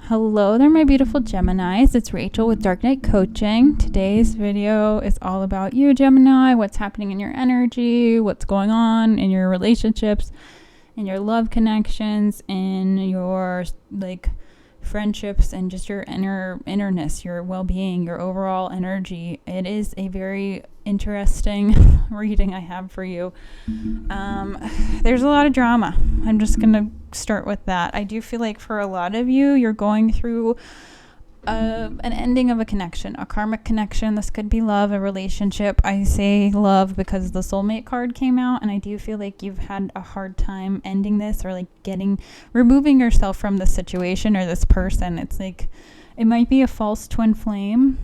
Hello there, my beautiful Geminis. It's Rachael with Dark Knight Coaching. Today's video is all about you, Gemini, what's happening in your energy, what's going on in your relationships, in your love connections, in your friendships, and just your innerness, your well-being, your overall energy. It is a very interesting reading I have for you. There's a lot of drama. I'm just gonna start with that. I do feel like for a lot of you, you're going through an ending of a connection, a karmic connection. This could be love, a relationship. I say love because the soulmate card came out, and I do feel like you've had a hard time ending this, or removing yourself from the situation or this person. It's like it might be a false twin flame,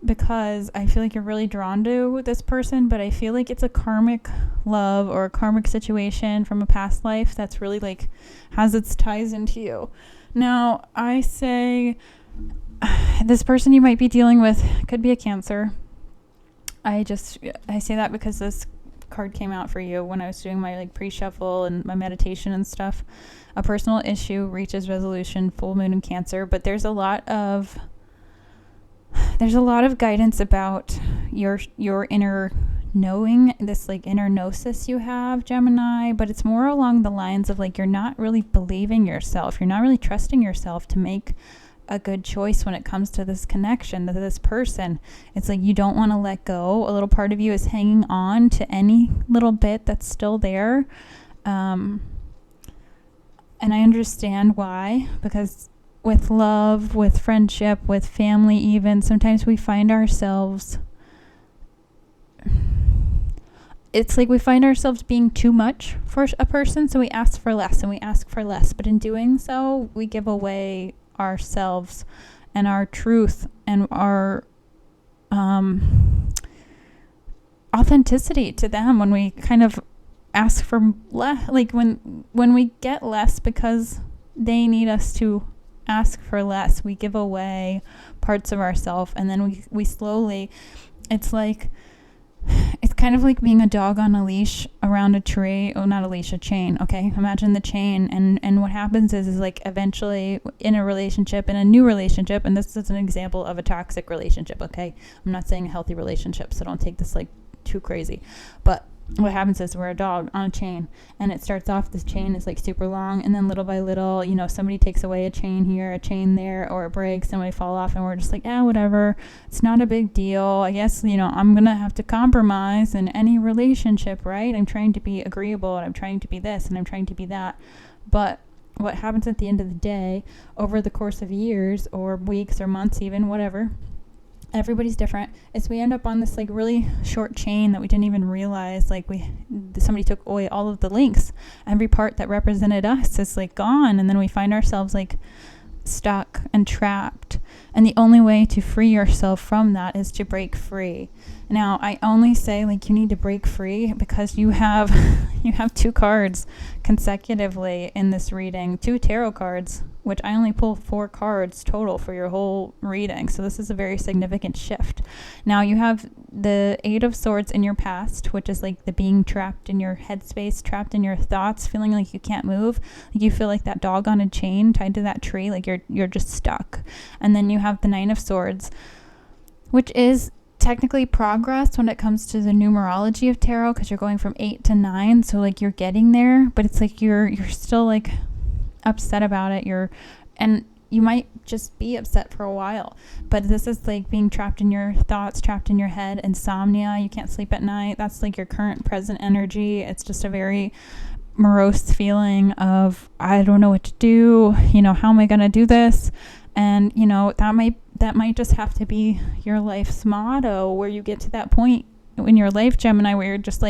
because I feel like you're really drawn to this person, but I feel like it's a karmic love or a karmic situation from a past life that's really has its ties into you. Now, I say this person you might be dealing with could be a Cancer. I say that because this card came out for you when I was doing my pre-shuffle and my meditation and stuff. A personal issue reaches resolution, full moon in Cancer, but there's a lot of guidance about your inner knowing, this inner gnosis you have, Gemini, but it's more along the lines of you're not really believing yourself. You're not really trusting yourself to make a good choice when it comes to this connection, to this person. It's you don't want to let go. A little part of you is hanging on to any little bit that's still there. And I understand why, because with love, with friendship, with family even, sometimes we find ourselves, we find ourselves being too much for a person, so we ask for less and we ask for less, but in doing so, we give away ourselves and our truth and our authenticity to them when we kind of ask for less, when we get less because they need us to ask for less. We give away parts of ourselves, and then we slowly, it's kind of like being a dog on a leash around a tree. Oh, not a leash, a chain. Okay, imagine the chain, and what happens is eventually in a relationship, in a new relationship, and this is an example of a toxic relationship, okay? I'm not saying a healthy relationship, so don't take this too crazy, but what happens is we're a dog on a chain, and it starts off, this chain is super long, and then little by little, somebody takes away a chain here, a chain there, or it breaks, and we fall off, and we're just whatever, it's not a big deal. I guess, I'm gonna have to compromise in any relationship, right? I'm trying to be agreeable, and I'm trying to be this, and I'm trying to be that. But what happens at the end of the day, over the course of years or weeks or months even, whatever, everybody's different, is we end up on this really short chain that we didn't even realize somebody took away all of the links. Every part that represented us is gone, and then we find ourselves stuck and trapped, and the only way to free yourself from that is to break free. Now, I only say you need to break free because you have two cards consecutively in this reading, two tarot cards, which I only pull 4 cards total for your whole reading. So this is a very significant shift. Now you have the 8 of Swords in your past, which is the being trapped in your headspace, trapped in your thoughts, feeling like you can't move. You feel like that dog on a chain tied to that tree, you're just stuck. And then you have the 9 of Swords, which is technically progress when it comes to the numerology of tarot, because you're going from 8 to 9. So you're getting there, but it's you're still upset about it. And you might just be upset for a while, but this is being trapped in your thoughts, trapped in your head, insomnia, you can't sleep at night. That's your current present energy. It's just a very morose feeling of, I don't know what to do, how am I going to do this? And that might just have to be your life's motto, where you get to that point in your life, Gemini, where you're just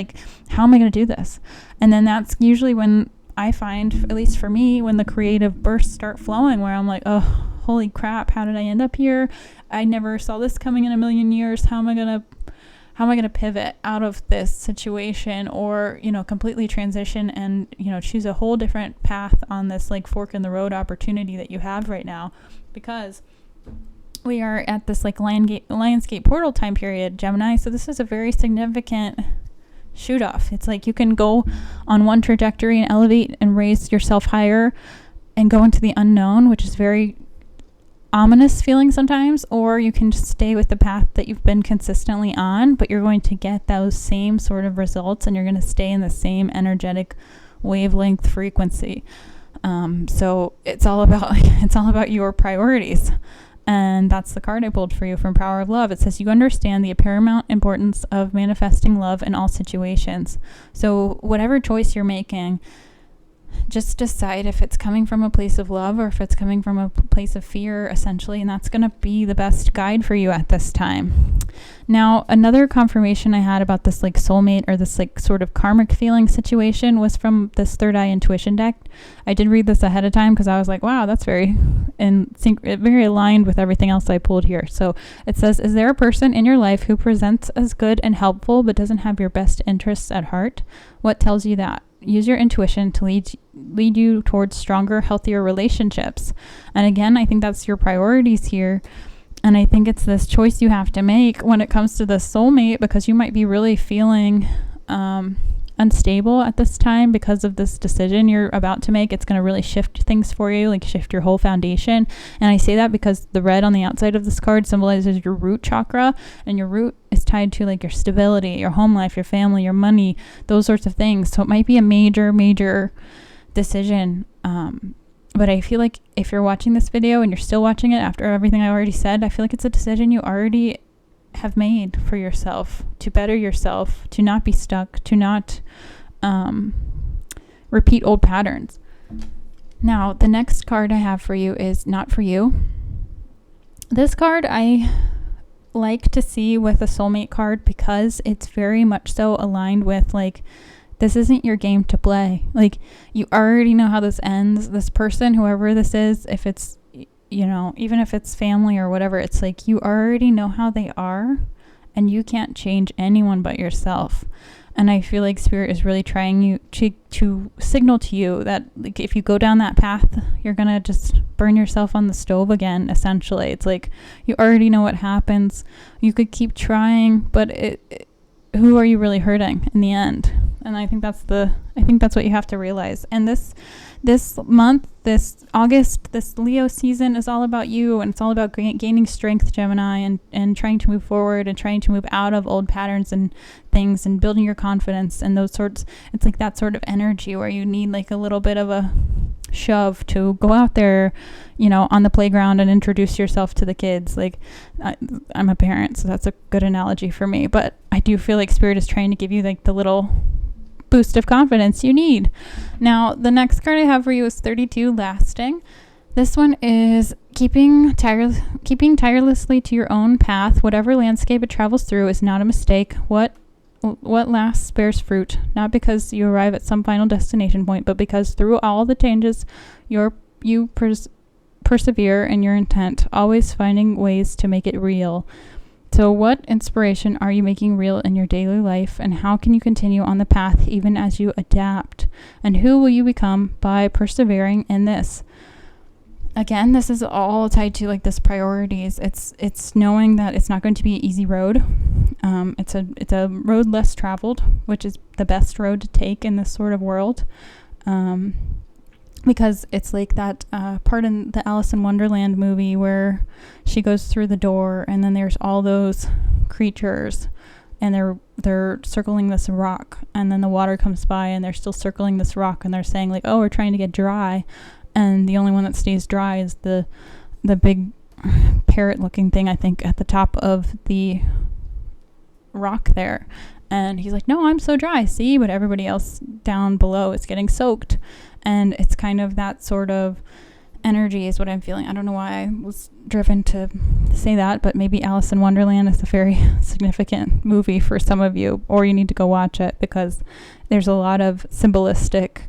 how am I going to do this? And then that's usually when I find, at least for me, when the creative bursts start flowing, where I'm oh, holy crap, how did I end up here? I never saw this coming in a million years. How am I gonna pivot out of this situation, or completely transition and choose a whole different path on this fork in the road opportunity that you have right now? Because we are at this Lionsgate portal time period, Gemini. So this is a very significant shoot off. It's you can go on one trajectory and elevate and raise yourself higher and go into the unknown, which is very ominous feeling sometimes, or you can just stay with the path that you've been consistently on, but you're going to get those same sort of results, and you're going to stay in the same energetic wavelength frequency. So it's all about your priorities. And that's the card I pulled for you from Power of Love. It says you understand the paramount importance of manifesting love in all situations. So whatever choice you're making, just decide if it's coming from a place of love or if it's coming from a place of fear, essentially, and that's going to be the best guide for you at this time. Now, another confirmation I had about this like soulmate or this like sort of karmic feeling situation was from this third eye intuition deck. I did read this ahead of time because I was like, wow, that's very aligned with everything else I pulled here. So it says, is there a person in your life who presents as good and helpful but doesn't have your best interests at heart? What tells you that? Use your intuition to lead you towards stronger, healthier relationships. And again, I think that's your priorities here. And I think it's this choice you have to make when it comes to the soulmate, because you might be really feeling unstable at this time because of this decision you're about to make. It's going to really shift things for you, like shift your whole foundation. And I say that because the red on the outside of this card symbolizes your root chakra, and your root is tied to like your stability, your home life, your family, your money, those sorts of things. So it might be a major decision. But I feel like if you're watching this video and you're still watching it after everything I already said, I feel like it's a decision you already have made for yourself, to better yourself, to not be stuck, to not repeat old patterns. Now, the next card I have for you is Not For You. This card I like to see with a soulmate card because it's very much so aligned with like, this isn't your game to play. Like, you already know how this ends. This person, whoever this is, if it's, you know, even if it's family or whatever, it's like you already know how they are and you can't change anyone but yourself. And I feel like Spirit is really trying you to signal to you that like if you go down that path, you're going to just burn yourself on the stove again, essentially. It's like you already know what happens. You could keep trying, but who are you really hurting in the end? And I think that's what you have to realize. And this month, this August, this Leo season is all about you, and it's all about gaining strength, Gemini, and trying to move forward and trying to move out of old patterns and things and building your confidence and those sorts. It's like that sort of energy where you need like a little bit of a shove to go out there, you know, on the playground and introduce yourself to the kids. Like, I'm a parent, so that's a good analogy for me, but I do feel like Spirit is trying to give you like the little boost of confidence you need. Now, the next card I have for you is 32, Lasting. This one is keeping tirelessly to your own path. Whatever landscape it travels through is not a mistake. What lasts bears fruit, not because you arrive at some final destination point, but because through all the changes, you persevere in your intent, always finding ways to make it real. So what inspiration are you making real in your daily life, and how can you continue on the path even as you adapt? And who will you become by persevering in this? Again, this is all tied to like this priorities. It's knowing that it's not going to be an easy road. It's a road less traveled, which is the best road to take in this sort of world. Because it's like that part in the Alice in Wonderland movie where she goes through the door and then there's all those creatures and they're circling this rock, and then the water comes by and they're still circling this rock, and they're saying like, oh, we're trying to get dry, and the only one that stays dry is the big parrot looking thing, I think, at the top of the rock there. And he's like, no, I'm so dry, see, but everybody else down below is getting soaked. And it's kind of that sort of energy is what I'm feeling. I don't know why I was driven to say that, but maybe Alice in Wonderland is a very significant movie for some of you, or you need to go watch it because there's a lot of symbolistic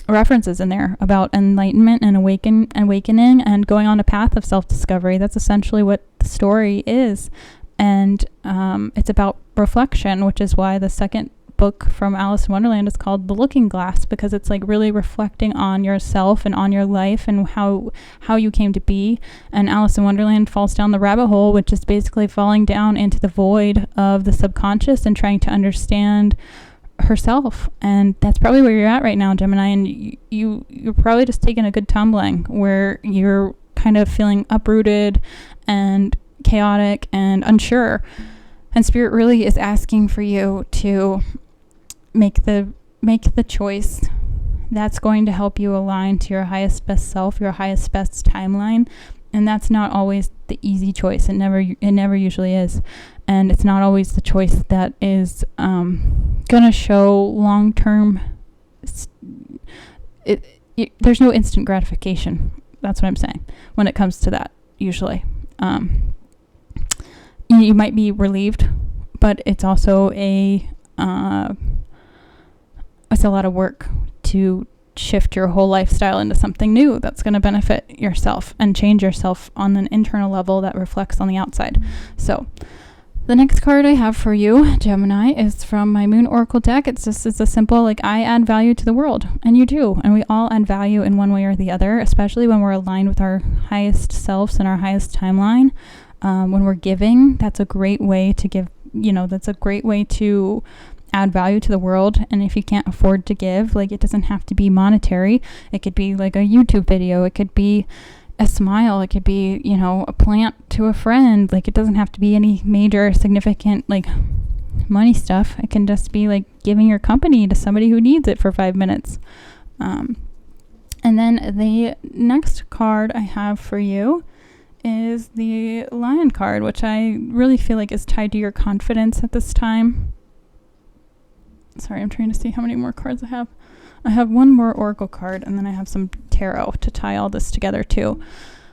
references in there about enlightenment and awakening and going on a path of self-discovery. That's essentially what the story is. And it's about reflection, which is why the second book from Alice in Wonderland is called The Looking Glass, because it's like really reflecting on yourself and on your life and how you came to be. And Alice in Wonderland falls down the rabbit hole, which is basically falling down into the void of the subconscious and trying to understand herself. And that's probably where you're at right now, Gemini, and you're probably just taking a good tumbling where you're kind of feeling uprooted and chaotic and unsure. And Spirit really is asking for you to make the choice that's going to help you align to your highest best self, your highest best timeline. And that's not always the easy choice. It never usually is. And it's not always the choice that is gonna show long-term. There's no instant gratification. That's what I'm saying when it comes to that. Usually, you might be relieved, but it's also it's a lot of work to shift your whole lifestyle into something new that's going to benefit yourself and change yourself on an internal level that reflects on the outside. So the next card I have for you, Gemini, is from my Moon Oracle deck. It's a simple, like, I add value to the world, and you do, and we all add value in one way or the other, especially when we're aligned with our highest selves and our highest timeline. When we're giving, that's a great way to give, that's a great way to add value to the world. And if you can't afford to give, like, it doesn't have to be monetary. It could be like a YouTube video. It could be a smile. It could be, a plant to a friend. Like, it doesn't have to be any major significant, like, money stuff. It can just be like giving your company to somebody who needs it for 5 minutes. And then the next card I have for you is the Lion card, which I really feel like is tied to your confidence at this time. Sorry, I'm trying to see how many more cards I have. I have one more Oracle card, and then I have some Tarot to tie all this together too.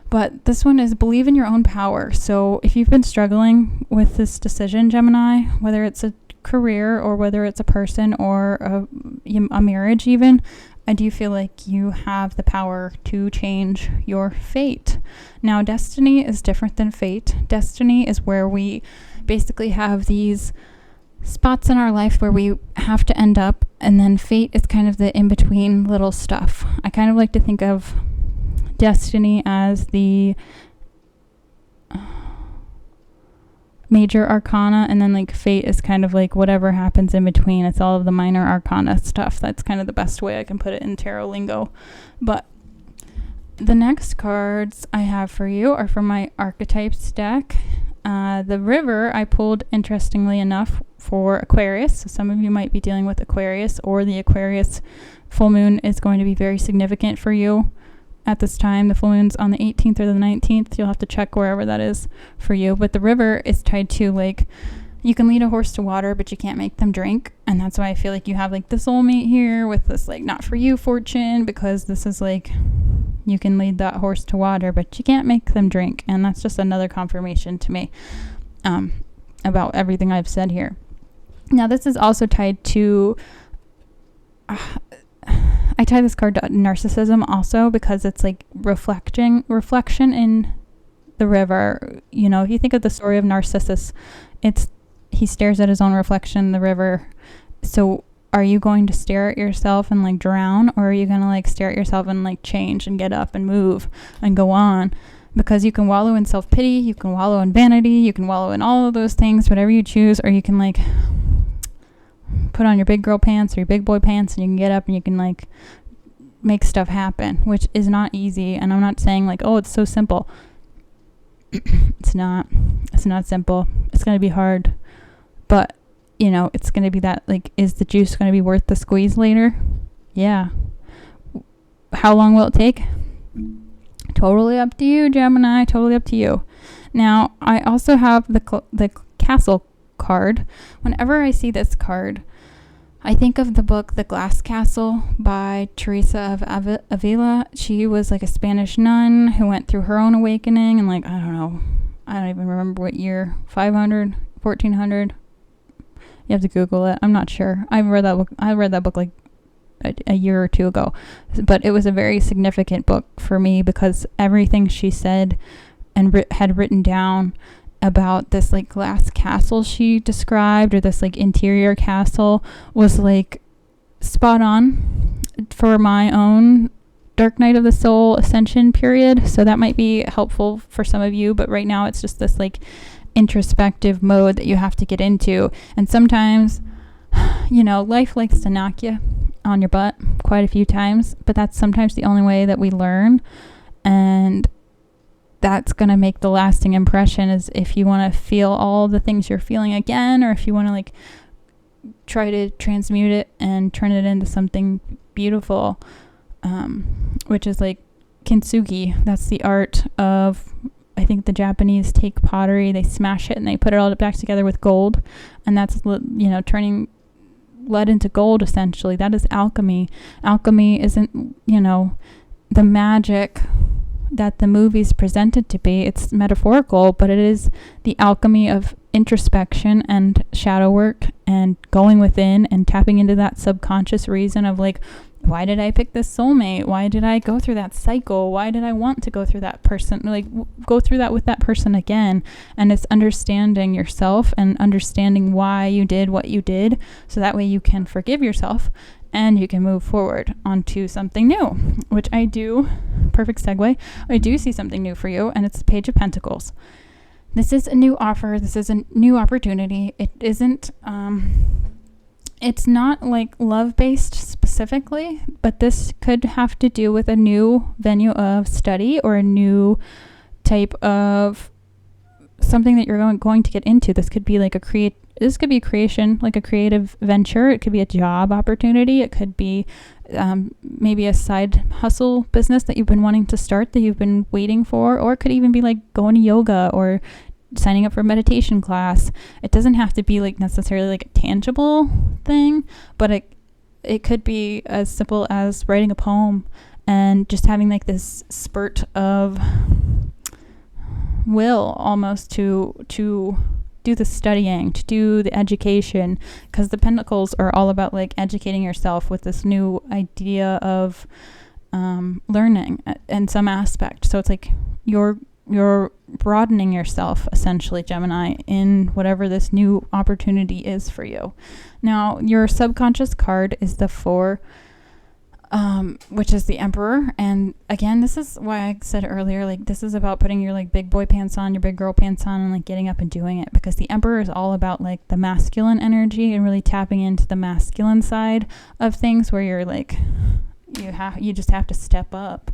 But this one is believe in your own power. So if you've been struggling with this decision, Gemini, whether it's a career or whether it's a person or a marriage even, I do feel like you have the power to change your fate. Now, destiny is different than fate. Destiny is where we basically have these spots in our life where we have to end up, and then fate is kind of the in-between little stuff. I kind of like to think of destiny as the major arcana, and then like fate is kind of like whatever happens in between. It's all of the minor arcana stuff. That's kind of the best way I can put it in tarot lingo. But the next cards I have for you are from my archetypes deck. The river I pulled, interestingly enough, for Aquarius. So some of you might be dealing with Aquarius, or the Aquarius full moon is going to be very significant for you at this time. The full moon's on the 18th or the 19th. You'll have to check wherever that is for you. But the river is tied to, like, you can lead a horse to water, but you can't make them drink. And that's why I feel like you have, like, the soulmate here with this, like, not for you fortune, because this is like, you can lead that horse to water, but you can't make them drink. And that's just another confirmation to me about everything I've said here. Now, this is also tied to, I tie this card to narcissism also, because it's like reflection in the river. If you think of the story of Narcissus, he stares at his own reflection in the river. So are you going to stare at yourself and like drown, or are you going to like stare at yourself and like change and get up and move and go on? Because you can wallow in self-pity, you can wallow in vanity, you can wallow in all of those things, whatever you choose, or you can like put on your big girl pants or your big boy pants, and you can get up and you can like make stuff happen, which is not easy. And I'm not saying like, oh, it's so simple. It's not simple. It's going to be hard, but it's going to be that, like, is the juice going to be worth the squeeze later? Yeah. How long will it take? Totally up to you, Gemini. Totally up to you. Now, I also have the Castle card. Whenever I see this card, I think of the book The Glass Castle by Teresa of Avila. She was like a Spanish nun who went through her own awakening, and like, I don't even remember what year, 500, 1400. You have to Google it. I'm not sure. I read that book like a year or two ago, but it was a very significant book for me, because everything she said and had written down about this like glass castle she described, or this like interior castle, was like spot on for my own dark night of the soul ascension period. So that might be helpful for some of you, but right now it's just this like introspective mode that you have to get into. And sometimes, life likes to knock you on your butt quite a few times, but that's sometimes the only way that we learn. And that's going to make the lasting impression. Is if you want to feel all the things you're feeling again, or if you want to like try to transmute it and turn it into something beautiful, which is like kintsugi. That's the art of, I think the Japanese take pottery, they smash it and they put it all back together with gold, and that's, you know, turning lead into gold essentially. That is alchemy. Alchemy isn't, you know, the magic that the movies present it to be. It's metaphorical, but it is the alchemy of introspection and shadow work and going within and tapping into that subconscious reason of like, why did I pick this soulmate? Why did I go through that cycle? Why did I want to go through that person? Like go through that with that person again. And it's understanding yourself and understanding why you did what you did, so that way you can forgive yourself and you can move forward onto something new, which I do. Perfect segue. I do see something new for you, and it's the Page of Pentacles. This is a new offer. This is a new opportunity. It isn't, it's not like love-based specifically, but this could have to do with a new venue of study or a new type of something that you're going to get into. This could be like this could be a creation, like a creative venture. It could be a job opportunity. It could be maybe a side hustle business that you've been wanting to start, that you've been waiting for, or it could even be like going to yoga or signing up for a meditation class. It doesn't have to be like necessarily like a tangible thing, but it could be as simple as writing a poem and just having like this spurt of will almost to do the studying, to do the education, because the Pentacles are all about like educating yourself with this new idea of learning in some aspect. So it's like you're broadening yourself essentially, Gemini, in whatever this new opportunity is for you. Now, your subconscious card is the 4, which is the Emperor. And again, this is why I said earlier, like this is about putting your like big boy pants on, your big girl pants on, and like getting up and doing it, because the Emperor is all about like the masculine energy and really tapping into the masculine side of things, where you're like, you just have to step up.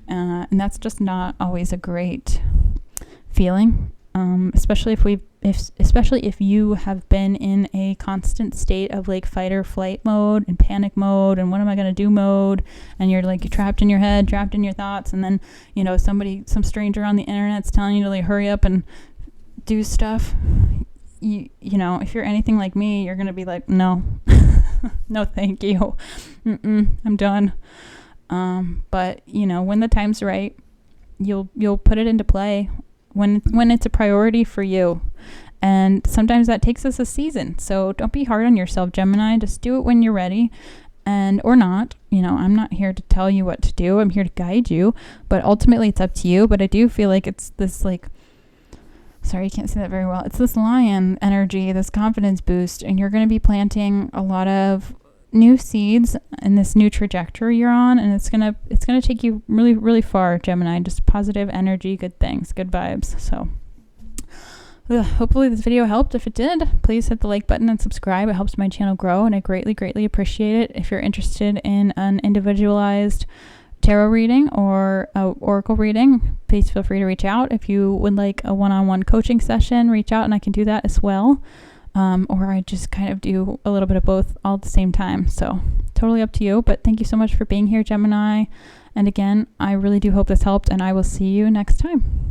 And that's just not always a great feeling, especially if you have been in a constant state of like fight or flight mode and panic mode and what am I going to do mode, and you're like trapped in your head, trapped in your thoughts, and then, you know, some stranger on the internet's telling you to like hurry up and do stuff. You know, if you're anything like me, you're going to be like, no, no, thank you. I'm done. But you know, when the time's right, you'll put it into play when it's a priority for you. And sometimes that takes us a season. So don't be hard on yourself, Gemini. Just do it when you're ready, or not. You know, I'm not here to tell you what to do. I'm here to guide you, but ultimately it's up to you. But I do feel like it's this like, sorry, you can't see that very well. It's this lion energy, this confidence boost, and you're going to be planting a lot of new seeds in this new trajectory you're on, and it's gonna take you really, really far, Gemini. Just positive energy, good things, good vibes. So hopefully this video helped. If it did, please hit the like button and subscribe. It helps my channel grow, and I greatly appreciate it. If you're interested in an individualized tarot reading or a oracle reading, please feel free to reach out. If you would like a one-on-one coaching session, reach out and I can do that as well. Or I just kind of do a little bit of both all at the same time. So totally up to you. But thank you so much for being here, Gemini. And again, I really do hope this helped, and I will see you next time.